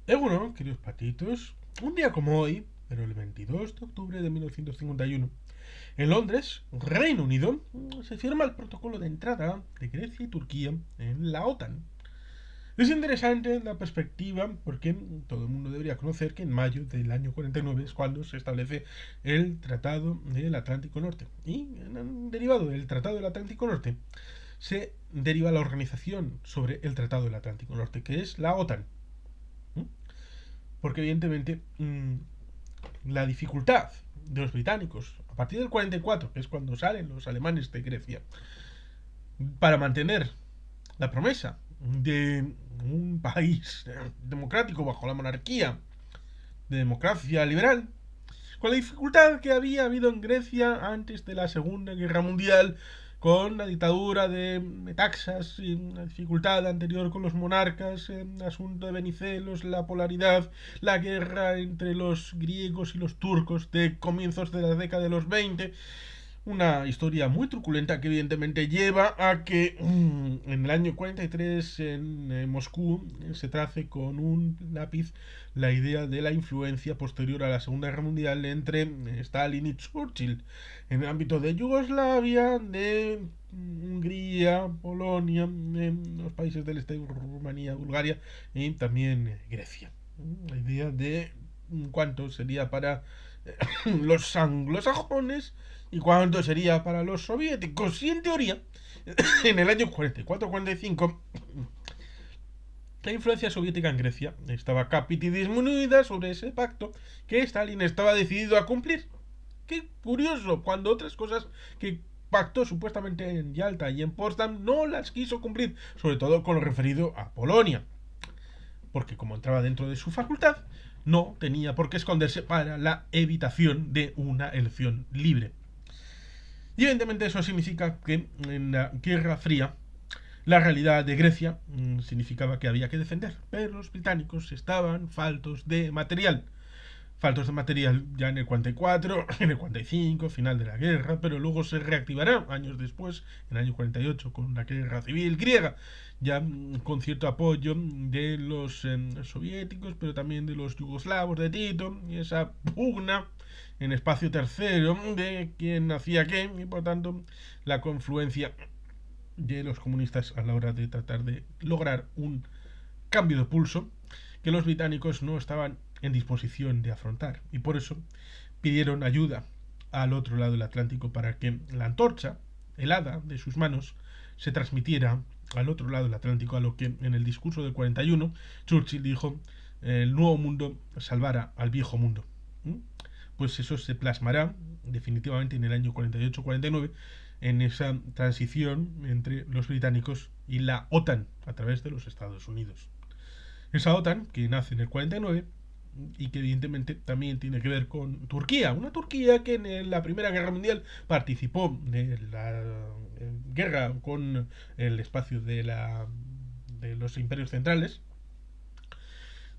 Bueno, queridos patitos, un día como hoy, pero el 22 de octubre de 1951, en Londres, Reino Unido, se firma el protocolo de entrada de Grecia y Turquía en la OTAN. Es interesante la perspectiva porque todo el mundo debería conocer que en mayo del año 49 es cuando se establece el Tratado del Atlántico Norte. Y derivado del Tratado del Atlántico Norte se deriva la organización sobre el Tratado del Atlántico Norte, que es la OTAN. Porque evidentemente la dificultad de los británicos a partir del 44, que es cuando salen los alemanes de Grecia, para mantener la promesa de un país democrático bajo la monarquía de democracia liberal, con la dificultad que había habido en Grecia antes de la Segunda Guerra Mundial, con la dictadura de Metaxas, y la dificultad anterior con los monarcas, el asunto de Benicelos, la polaridad, la guerra entre los griegos y los turcos de comienzos de la década de los 20. Una historia muy truculenta que evidentemente lleva a que en el año 43 en Moscú se trace con un lápiz la idea de la influencia posterior a la Segunda Guerra Mundial entre Stalin y Churchill en el ámbito de Yugoslavia, de Hungría, Polonia, los países del este, Rumanía, Bulgaria y también Grecia. La idea de cuánto sería para los anglosajones y cuánto sería para los soviéticos. Y en teoría, en el año 44-45, la influencia soviética en Grecia estaba capiti disminuida sobre ese pacto que Stalin estaba decidido a cumplir. Qué curioso, cuando otras cosas que pactó supuestamente en Yalta y en Potsdam no las quiso cumplir, sobre todo con lo referido a Polonia, porque como entraba dentro de su facultad, no tenía por qué esconderse para la evitación de una elección libre. Y evidentemente eso significa que en la Guerra Fría la realidad de Grecia significaba que había que defender, pero los británicos estaban faltos de material. Faltos de material ya en el 44, en el 45, final de la guerra, pero luego se reactivará años después, en el año 48, con la guerra civil griega, ya con cierto apoyo de los soviéticos, pero también de los yugoslavos de Tito, y esa pugna en espacio tercero de quién hacía qué, y por tanto la confluencia de los comunistas a la hora de tratar de lograr un cambio de pulso que los británicos no estaban en disposición de afrontar. Y por eso pidieron ayuda al otro lado del Atlántico para que la antorcha helada de sus manos se transmitiera al otro lado del Atlántico, a lo que en el discurso del 41 Churchill dijo el nuevo mundo salvará al viejo mundo. Pues eso se plasmará definitivamente en el año 48-49 en esa transición entre los británicos y la OTAN a través de los Estados Unidos. Esa OTAN que nace en el 49 y que evidentemente también tiene que ver con Turquía, una Turquía que en la Primera Guerra Mundial participó de la guerra con el espacio de los imperios centrales,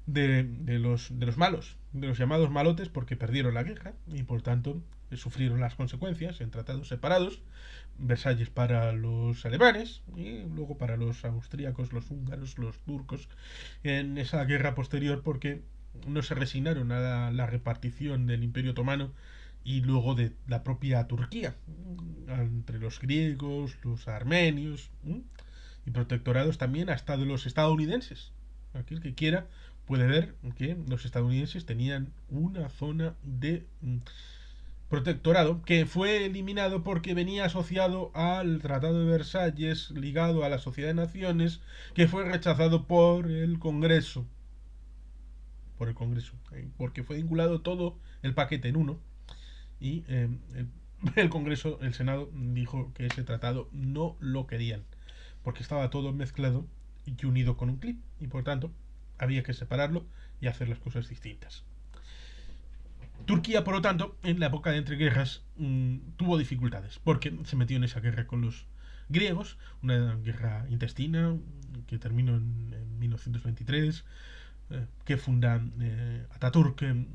de los malos, de los llamados malotes, porque perdieron la guerra y por tanto sufrieron las consecuencias en tratados separados. Versalles para los alemanes y luego para los austríacos, los húngaros, los turcos en esa guerra posterior, porque no se resignaron a la repartición del Imperio Otomano y luego de la propia Turquía entre los griegos, los armenios y protectorados también hasta de los estadounidenses. Aquel que quiera puede ver que los estadounidenses tenían una zona de protectorado que fue eliminado porque venía asociado al Tratado de Versalles ligado a la Sociedad de Naciones, que fue rechazado por el Congreso, porque fue vinculado todo el paquete en uno y el Congreso, el Senado dijo que ese tratado no lo querían porque estaba todo mezclado y unido con un clip y por tanto había que separarlo y hacer las cosas distintas. Turquía, por lo tanto, en la época de entreguerras tuvo dificultades porque se metió en esa guerra con los griegos, una guerra intestina que terminó en 1923, que funda Ataturk en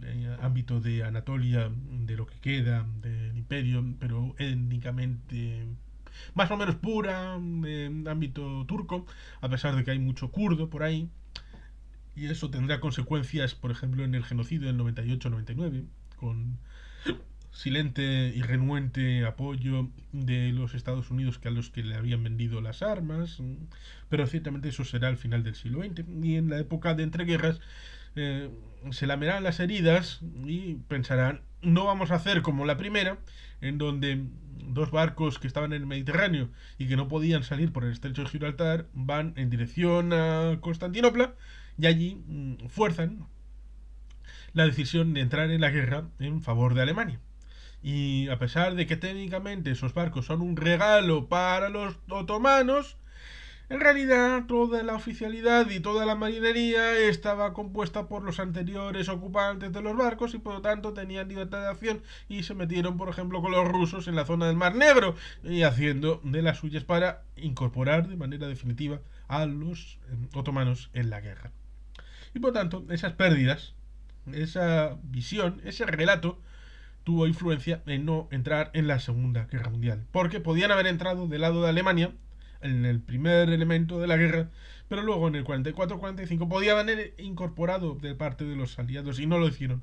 el ámbito de Anatolia, de lo que queda del imperio, pero étnicamente más o menos pura, en ámbito turco, a pesar de que hay mucho kurdo por ahí. Y eso tendrá consecuencias, por ejemplo, en el genocidio del 98-99, con silente y renuente apoyo de los Estados Unidos que a los que le habían vendido las armas, pero ciertamente eso será al final del siglo XX. Y en la época de entreguerras eh, se lamerán las heridas y pensarán, no vamos a hacer como la primera, en donde dos barcos que estaban en el Mediterráneo y que no podían salir por el estrecho de Gibraltar van en dirección a Constantinopla y allí fuerzan la decisión de entrar en la guerra en favor de Alemania. Y a pesar de que técnicamente esos barcos son un regalo para los otomanos, en realidad toda la oficialidad y toda la marinería estaba compuesta por los anteriores ocupantes de los barcos y por lo tanto tenían libertad de acción y se metieron, por ejemplo, con los rusos en la zona del Mar Negro y haciendo de las suyas para incorporar de manera definitiva a los otomanos en la guerra. Y por lo tanto, esas pérdidas, esa visión, ese relato tuvo influencia en no entrar en la Segunda Guerra Mundial. Porque podían haber entrado del lado de Alemania, en el primer elemento de la guerra, pero luego en el 44-45 podían haber incorporado de parte de los aliados y no lo hicieron.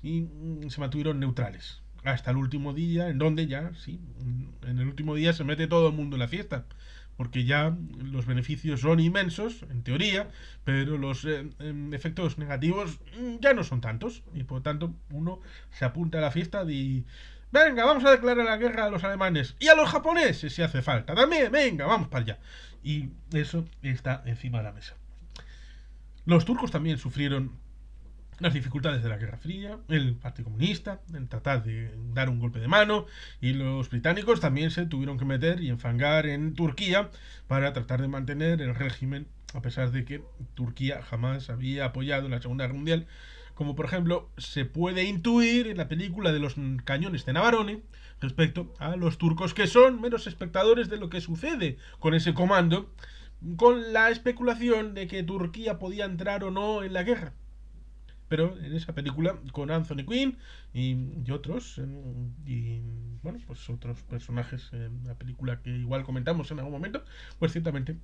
Y se mantuvieron neutrales. Hasta el último día, en donde ya, sí, en el último día se mete todo el mundo en la fiesta. Porque ya los beneficios son inmensos, en teoría, pero los efectos negativos ya no son tantos. Y por tanto, uno se apunta a la fiesta de... Venga, vamos a declarar la guerra a los alemanes. Y a los japoneses si hace falta. También, venga, vamos para allá. Y eso está encima de la mesa. Los turcos también sufrieron las dificultades de la Guerra Fría, el Partido Comunista, en tratar de dar un golpe de mano, y los británicos también se tuvieron que meter y enfangar en Turquía para tratar de mantener el régimen, a pesar de que Turquía jamás había apoyado en la Segunda Guerra Mundial, como por ejemplo se puede intuir en la película de los cañones de Navarone, respecto a los turcos que son meros espectadores de lo que sucede con ese comando, con la especulación de que Turquía podía entrar o no en la guerra. Pero en esa película con Anthony Quinn y otros y bueno, pues otros personajes en la película que igual comentamos en algún momento, pues ciertamente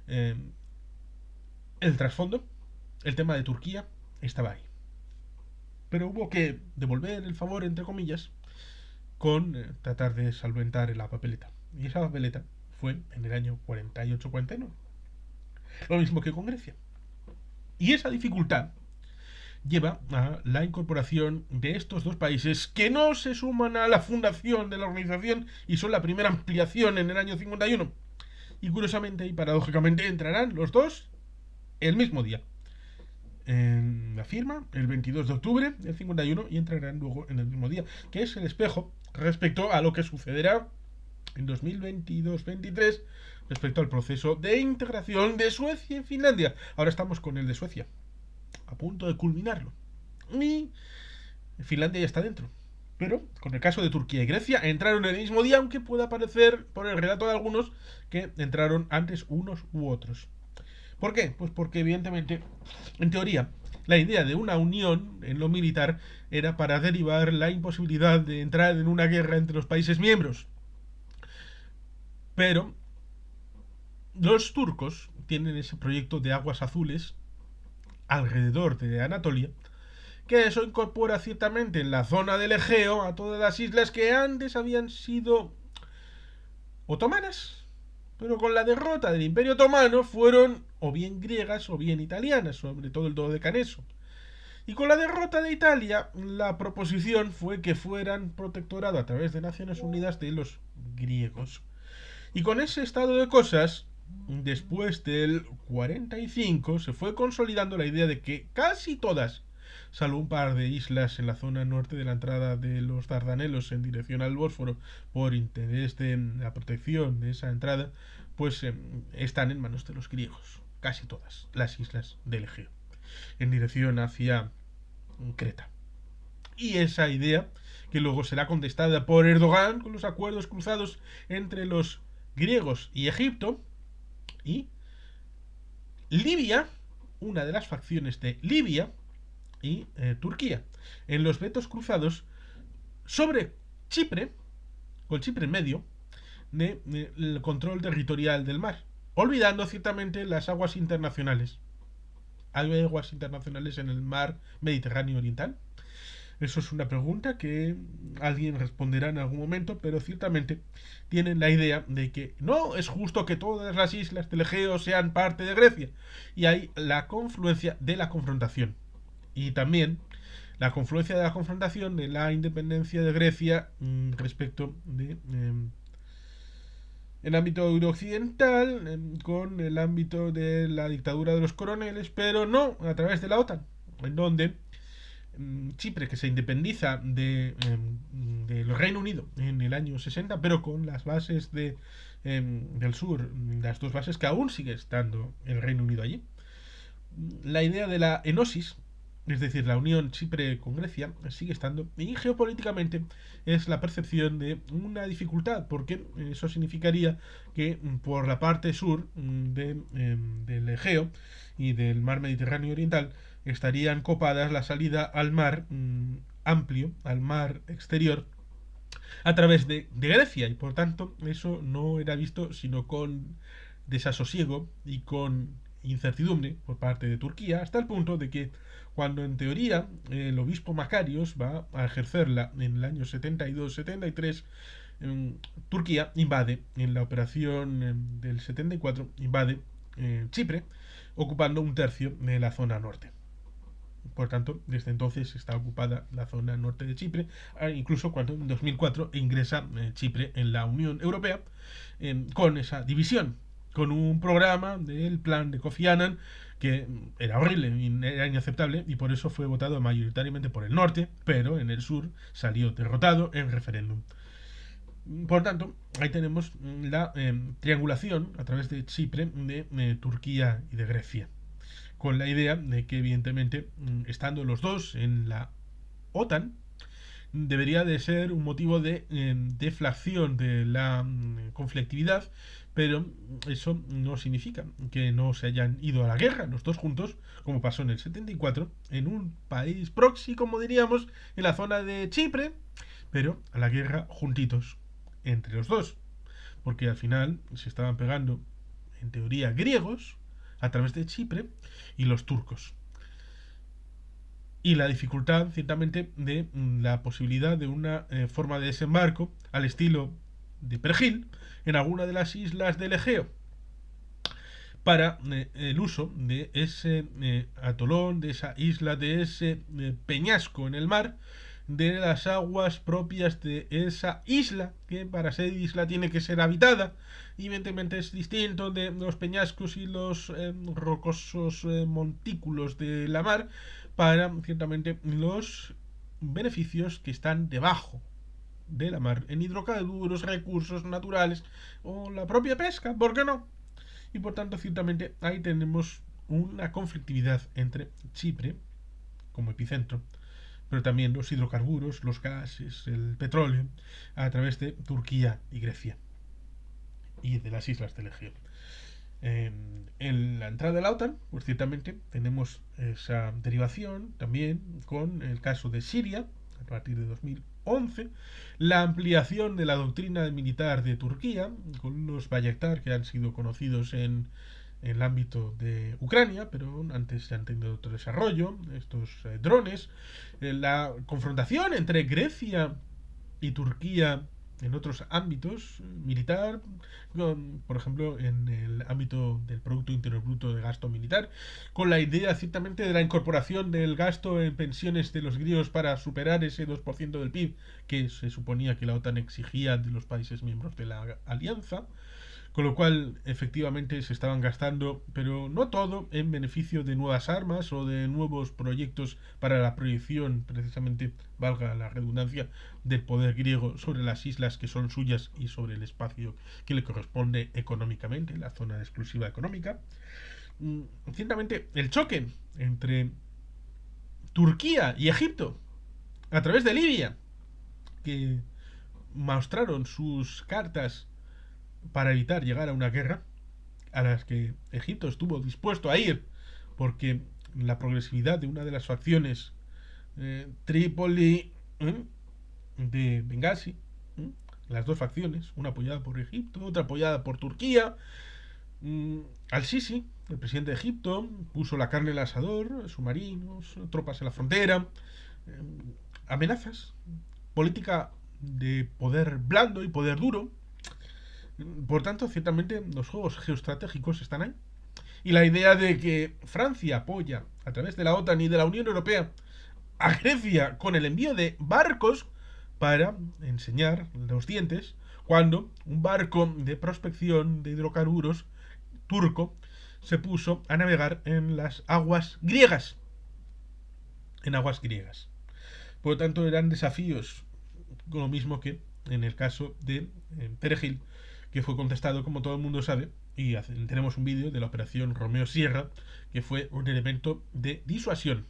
eh, el trasfondo, el tema de Turquía estaba ahí, pero hubo que devolver el favor entre comillas con tratar de solventar la papeleta, y esa papeleta fue en el año 48-49, lo mismo que con Grecia, y esa dificultad lleva a la incorporación de estos dos países que no se suman a la fundación de la organización y son la primera ampliación en el año 51. Y curiosamente y paradójicamente entrarán los dos el mismo día. En la firma, el 22 de octubre del 51, y entrarán luego en el mismo día, que es el espejo respecto a lo que sucederá en 2022-23 respecto al proceso de integración de Suecia en Finlandia. Ahora estamos con el de Suecia, a punto de culminarlo. Y Finlandia ya está dentro. Pero con el caso de Turquía y Grecia entraron el mismo día, aunque pueda parecer, por el relato de algunos, que entraron antes unos u otros. ¿Por qué? Pues porque evidentemente, en teoría, la idea de una unión en lo militar era para derivar la imposibilidad de entrar en una guerra entre los países miembros. Pero los turcos tienen ese proyecto de aguas azules alrededor de Anatolia, que eso incorpora ciertamente en la zona del Egeo a todas las islas que antes habían sido otomanas, pero con la derrota del Imperio Otomano fueron o bien griegas o bien italianas, sobre todo el Dodecaneso. Y con la derrota de Italia, la proposición fue que fueran protectorado a través de Naciones Unidas de los griegos. Y con ese estado de cosas, después del 45, se fue consolidando la idea de que casi todas, salvo un par de islas en la zona norte de la entrada de los Dardanelos en dirección al Bósforo, por interés de la protección de esa entrada, pues están en manos de los griegos, casi todas las islas del Egeo, en dirección hacia Creta. Y esa idea, que luego será contestada por Erdogan con los acuerdos cruzados entre los griegos y Egipto, y Libia, una de las facciones de Libia y Turquía, en los vetos cruzados sobre Chipre, con Chipre en medio, del control territorial del mar, olvidando ciertamente las aguas internacionales. ¿Hay aguas internacionales en el mar Mediterráneo Oriental? Eso es una pregunta que alguien responderá en algún momento, pero ciertamente tienen la idea de que no es justo que todas las islas del Egeo sean parte de Grecia. Y hay la confluencia de la confrontación. Y también la confluencia de la confrontación de la independencia de Grecia respecto de el ámbito eurooccidental con el ámbito de la dictadura de los coroneles, pero no a través de la OTAN, en donde Chipre, que se independiza del Reino Unido en el año 60, pero con las bases del sur, las dos bases que aún sigue estando el Reino Unido allí. La idea de la enosis, es decir, la unión Chipre con Grecia, sigue estando, y geopolíticamente es la percepción de una dificultad, porque eso significaría que por la parte sur del Egeo y del mar Mediterráneo Oriental estarían copadas la salida al mar amplio, al mar exterior, a través de Grecia, y por tanto eso no era visto sino con desasosiego y con incertidumbre por parte de Turquía, hasta el punto de que cuando en teoría el obispo Macarios va a ejercerla en el año 72-73, Turquía invade en la operación del 74, invade Chipre, ocupando un tercio de la zona norte. Por tanto, desde entonces está ocupada la zona norte de Chipre, incluso cuando en 2004 ingresa Chipre en la Unión Europea, con esa división, con un programa del plan de Kofi Annan que era horrible, era inaceptable, y por eso fue votado mayoritariamente por el norte, pero en el sur salió derrotado en referéndum. Por tanto, ahí tenemos la triangulación a través de Chipre de Turquía y de Grecia, con la idea de que evidentemente estando los dos en la OTAN debería de ser un motivo de deflación de la conflictividad, pero eso no significa que no se hayan ido a la guerra los dos juntos, como pasó en el 74, en un país proxy, como diríamos, en la zona de Chipre, pero a la guerra juntitos entre los dos, porque al final se estaban pegando, en teoría, griegos a través de Chipre y los turcos. Y la dificultad, ciertamente, de la posibilidad de una forma de desembarco al estilo de Pergil en alguna de las islas del Egeo para el uso de ese atolón, de esa isla, de ese peñasco en el mar, de las aguas propias de esa isla, que para ser isla tiene que ser habitada, y evidentemente es distinto de los peñascos y los rocosos montículos de la mar, para ciertamente los beneficios que están debajo de la mar, en hidrocarburos, recursos naturales o la propia pesca, ¿por qué no? Y por tanto, ciertamente, ahí tenemos una conflictividad entre Chipre como epicentro, pero también los hidrocarburos, los gases, el petróleo, a través de Turquía y Grecia y de las islas del Egeo. En la entrada de la OTAN, pues ciertamente tenemos esa derivación también con el caso de Siria, a partir de 2011, la ampliación de la doctrina militar de Turquía, con los Bayraktar que han sido conocidos en el ámbito de Ucrania, pero antes se han tenido otro desarrollo, estos drones, la confrontación entre Grecia y Turquía en otros ámbitos militar, por ejemplo en el ámbito del Producto Interior Bruto de gasto militar, con la idea ciertamente de la incorporación del gasto en pensiones de los griegos para superar ese 2% del PIB que se suponía que la OTAN exigía de los países miembros de la alianza, con lo cual efectivamente se estaban gastando, pero no todo, en beneficio de nuevas armas o de nuevos proyectos para la proyección, precisamente, valga la redundancia, del poder griego sobre las islas que son suyas y sobre el espacio que le corresponde económicamente, la zona exclusiva económica. Ciertamente, el choque entre Turquía y Egipto, a través de Libia, que mostraron sus cartas para evitar llegar a una guerra, a las que Egipto estuvo dispuesto a ir, porque la progresividad de una de las facciones, Trípoli, de Benghazi, las dos facciones, una apoyada por Egipto, otra apoyada por Turquía, Mm, Al-Sisi, el presidente de Egipto, puso la carne en el asador, submarinos, tropas en la frontera, eh, amenazas, política de poder blando y poder duro. Por tanto, ciertamente los juegos geoestratégicos están ahí. Y la idea de que Francia apoya a través de la OTAN y de la Unión Europea a Grecia con el envío de barcos para enseñar los dientes cuando un barco de prospección de hidrocarburos turco se puso a navegar en las aguas griegas. En aguas griegas. Por lo tanto, eran desafíos, lo mismo que en el caso de Perejil, que fue contestado, como todo el mundo sabe, y tenemos un vídeo de la operación Romeo Sierra, que fue un elemento de disuasión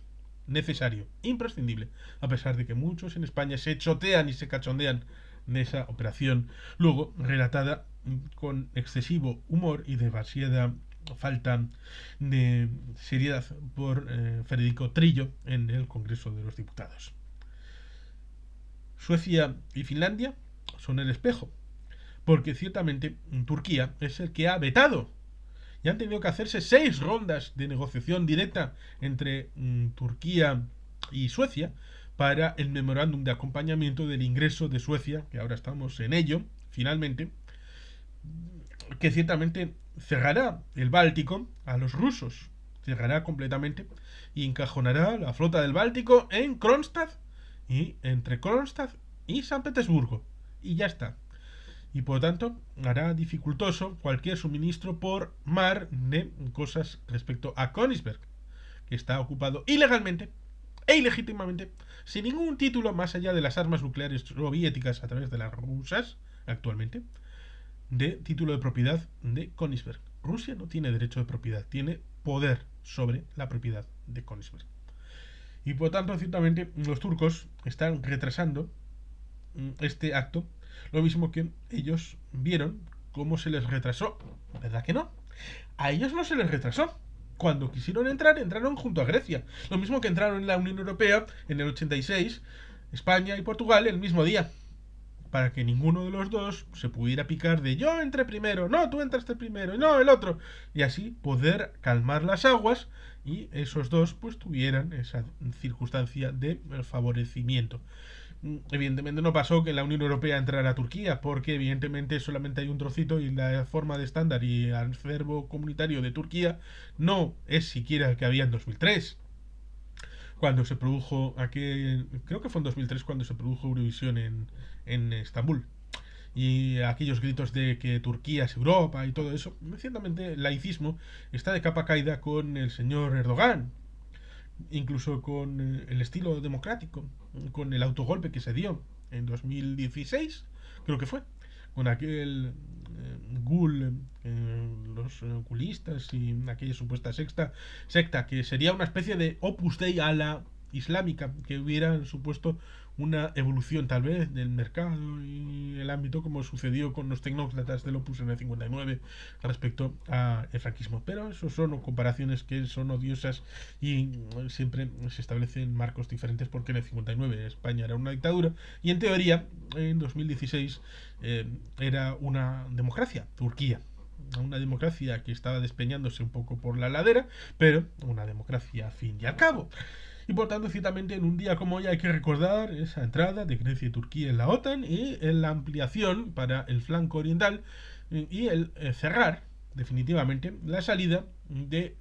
necesario, imprescindible, a pesar de que muchos en España se chotean y se cachondean de esa operación, luego relatada con excesivo humor y demasiada falta de seriedad por Federico Trillo en el Congreso de los Diputados. Suecia y Finlandia son el espejo, porque ciertamente Turquía es el que ha vetado y han tenido que hacerse 6 rondas de negociación directa entre Turquía y Suecia para el memorándum de acompañamiento del ingreso de Suecia, que ahora estamos en ello, finalmente, que ciertamente cerrará el Báltico a los rusos, cerrará completamente y encajonará la flota del Báltico en Kronstadt y entre Kronstadt y San Petersburgo. Y ya está. Y por lo tanto hará dificultoso cualquier suministro por mar de cosas respecto a Königsberg, que está ocupado ilegalmente e ilegítimamente, sin ningún título más allá de las armas nucleares soviéticas a través de las rusas actualmente, de título de propiedad de Königsberg. Rusia no tiene derecho de propiedad, tiene poder sobre la propiedad de Königsberg. Y por tanto, ciertamente, los turcos están retrasando este acto, lo mismo que ellos vieron cómo se les retrasó. ¿Verdad que no? A ellos no se les retrasó. Cuando quisieron entrar, entraron junto a Grecia. Lo mismo que entraron en la Unión Europea en el 86, España y Portugal el mismo día. Para que ninguno de los dos se pudiera picar de yo entré primero, no, tú entraste primero, y no, el otro. Y así poder calmar las aguas y esos dos pues tuvieran esa circunstancia de favorecimiento. Evidentemente no pasó que en la Unión Europea entrara Turquía, porque evidentemente solamente hay un trocito y la forma de estándar y acervo comunitario de Turquía no es siquiera el que había en 2003, cuando se produjo aquel, creo que fue en 2003 cuando se produjo Eurovisión en Estambul. Y aquellos gritos de que Turquía es Europa y todo eso, ciertamente el laicismo está de capa caída con el señor Erdogan, incluso con el estilo democrático, con el autogolpe que se dio en 2016, creo que fue, con aquel ghoul, los gulistas y aquella supuesta secta que sería una especie de Opus Dei a la islámica, que hubiera supuesto una evolución tal vez del mercado y el ámbito, como sucedió con los tecnócratas del Opus en el 59 respecto al franquismo. Pero eso son comparaciones que son odiosas y siempre se establecen marcos diferentes, porque en el 59 España era una dictadura y en teoría en 2016 era una democracia, Turquía. Una democracia que estaba despeñándose un poco por la ladera, pero una democracia al fin y al cabo. Y por tanto, ciertamente en un día como hoy hay que recordar esa entrada de Grecia y Turquía en la OTAN y en la ampliación para el flanco oriental y el cerrar definitivamente la salida del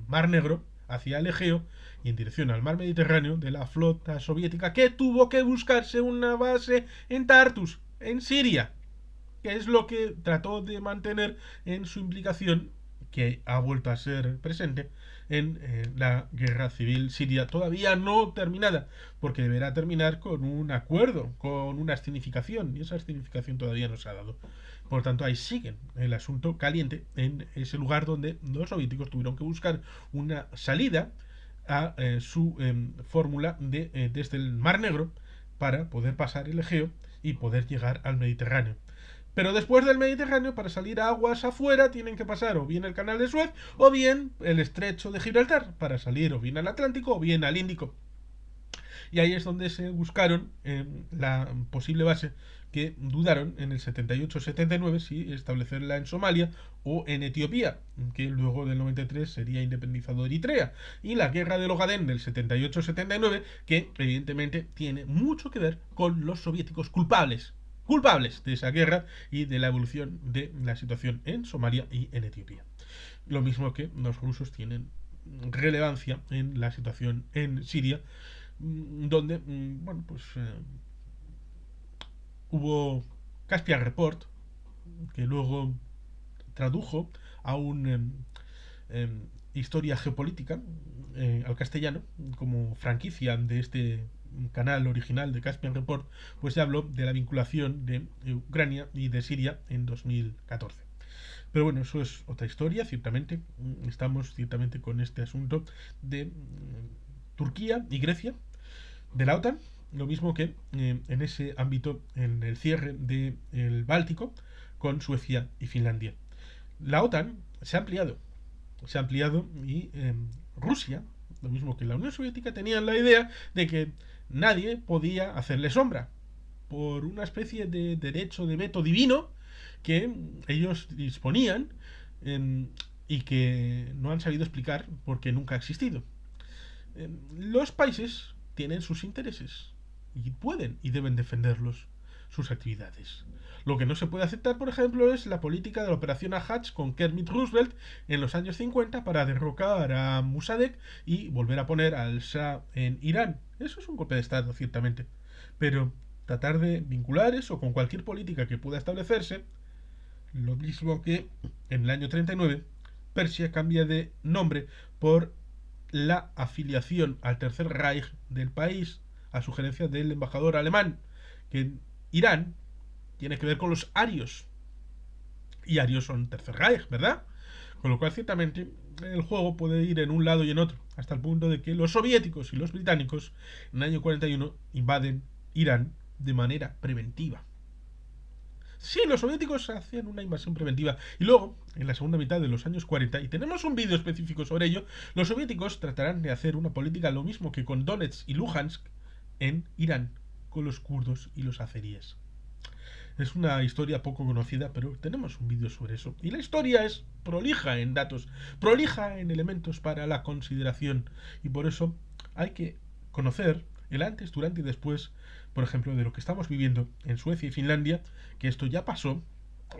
Mar Negro hacia el Egeo y en dirección al mar Mediterráneo de la flota soviética, que tuvo que buscarse una base en Tartus, en Siria, que es lo que trató de mantener en su implicación, que ha vuelto a ser presente en la guerra civil siria, todavía no terminada, porque deberá terminar con un acuerdo, con una escenificación, y esa escenificación todavía no se ha dado. Por tanto, ahí sigue el asunto caliente en ese lugar donde los soviéticos tuvieron que buscar una salida a su fórmula desde el Mar Negro para poder pasar el Egeo y poder llegar al Mediterráneo. Pero después del Mediterráneo, para salir a aguas afuera, tienen que pasar o bien el canal de Suez o bien el estrecho de Gibraltar, para salir o bien al Atlántico o bien al Índico. Y ahí es donde se buscaron la posible base que dudaron en el 78-79 si establecerla en Somalia o en Etiopía, que luego del 93 sería independizado Eritrea. Y la guerra del Ogadén del 78-79, que evidentemente tiene mucho que ver con los soviéticos culpables de esa guerra y de la evolución de la situación en Somalia y en Etiopía. Lo mismo que los rusos tienen relevancia en la situación en Siria, donde, bueno, pues hubo Caspian Report, que luego tradujo a un historia geopolítica al castellano como franquicia de este canal original de Caspian Report, pues se habló de la vinculación de Ucrania y de Siria en 2014. Pero bueno, eso es otra historia, ciertamente. Estamos ciertamente con este asunto de Turquía y Grecia, de la OTAN, lo mismo que en ese ámbito, en el cierre del Báltico con Suecia y Finlandia. La OTAN se ha ampliado y Rusia, lo mismo que la Unión Soviética, tenían la idea de que nadie podía hacerle sombra por una especie de derecho de veto divino que ellos disponían y que no han sabido explicar porque nunca ha existido. Los países tienen sus intereses y pueden y deben defenderlos, sus actividades. Lo que no se puede aceptar, por ejemplo, es la política de la operación Ahats con Kermit Roosevelt en los años 50 para derrocar a Mossadegh y volver a poner al Shah en Irán. Eso es un golpe de Estado, ciertamente. Pero tratar de vincular eso con cualquier política que pueda establecerse, lo mismo que en el año 39 Persia cambia de nombre por la afiliación al Tercer Reich del país, a sugerencia del embajador alemán, que en Irán tiene que ver con los arios. Y arios son Tercer Reich, ¿verdad? Con lo cual, ciertamente, el juego puede ir en un lado y en otro, hasta el punto de que los soviéticos y los británicos en el año 41 invaden Irán de manera preventiva. Sí, los soviéticos hacían una invasión preventiva. Y luego, en la segunda mitad de los años 40, y tenemos un vídeo específico sobre ello, los soviéticos tratarán de hacer una política lo mismo que con Donetsk y Luhansk en Irán, con los kurdos y los azeríes. Es una historia poco conocida, pero tenemos un vídeo sobre eso. Y la historia es prolija en datos, prolija en elementos para la consideración. Y por eso hay que conocer el antes, durante y después, por ejemplo, de lo que estamos viviendo en Suecia y Finlandia, que esto ya pasó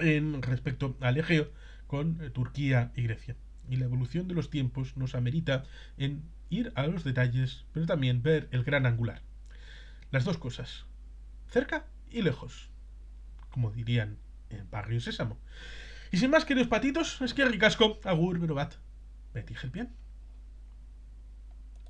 en respecto al Egeo con Turquía y Grecia. Y la evolución de los tiempos nos amerita en ir a los detalles, pero también ver el gran angular. Las dos cosas, cerca y lejos, como dirían en Barrio Sésamo. Y sin más, queridos patitos, es que ricasco, agur, berobat, beti gelpian.